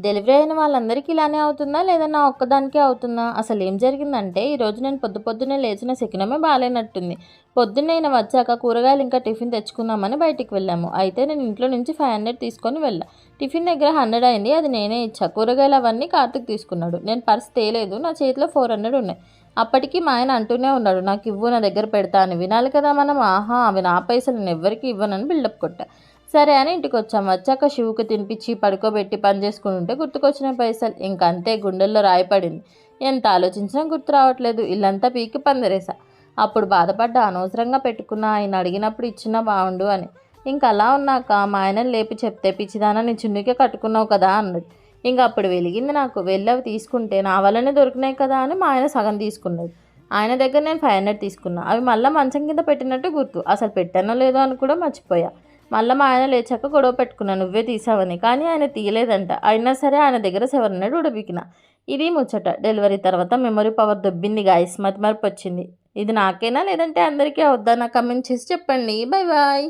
Delivery అయిన వాళ్ళందరికీ ఇలానే అవుతుందా లేదా నా ఒక్కదానికే అవుతుందా? అసలు ఏం జరిగిందంటే ఈరోజు నేను పొద్దున్నే లేచిన శకునమే బాలేనట్టుంది. పొద్దున్నే ఈయన వచ్చాక కూరగాయలు ఇంకా టిఫిన్ తెచ్చుకుందామని బయటికి వెళ్ళాము. అయితే నేను ఇంట్లో నుంచి 500 తీసుకొని వెళ్ళా. టిఫిన్ దగ్గర 100 అయింది. అది నేనే ఇచ్చా. కూరగాయలు అవన్నీ కార్తిక్ తీసుకున్నాడు. నేను పర్స్ తేలేదు. నా చేతిలో 400 ఉన్నాయి. అప్పటికి మా ఆయన అంటూనే ఉన్నాడు, నాకు ఇవ్వు, నా దగ్గర పెడతా అని. వినాలి కదా మనం. ఆహా, అవి నా పైసలు, నేను ఎవ్వరికి ఇవ్వనని బిల్డప్ కొట్టా. సరే అని ఇంటికి వచ్చాం. వచ్చాక శివుకి తినిపించి పడుకోబెట్టి పని చేసుకుంటుంటే గుర్తుకొచ్చిన పైసలు. ఇంకంతే, గుండెల్లో రాయి పడింది. ఎంత ఆలోచించినా గుర్తు రావట్లేదు. ఇల్లంతా పీకి పందిరేసా. అప్పుడు బాధపడ్డా, అనవసరంగా పెట్టుకున్నా, ఆయన అడిగినప్పుడు ఇచ్చినా బాగుండు అని. ఇంక అలా ఉన్నాక మా ఆయనని లేపి చెప్తే, పిచ్చిదానా నీ చున్నీకే కట్టుకున్నావు కదా అన్నాడు. ఇంక అప్పుడు వెలిగింది నాకు. వెళ్ళి అవి తీసుకుంటే నా వల్లనే దొరికినాయి కదా అని మా ఆయన సగం తీసుకున్నాడు. ఆయన దగ్గర నేను 500 తీసుకున్నా. అవి మళ్ళీ మంచం కింద పెట్టినట్టు గుర్తు. అసలు పెట్టానో లేదో అని కూడా మర్చిపోయా. మళ్ళీ మా ఆయన లేచాక గొడవ పెట్టుకున్నా, నువ్వే తీసావని. కానీ ఆయన తీయలేదంట. అయినా సరే ఆయన దగ్గర 700 ఉడబికిన. ఇది ముచ్చట. డెలివరీ తర్వాత మెమరీ పవర్ దొబ్బింది గాయస్. మతిమరుపు వచ్చింది. ఇది నాకేనా లేదంటే అందరికీ అవుద్దా? నాకు కమెంట్ చేసి చెప్పండి. Bye bye.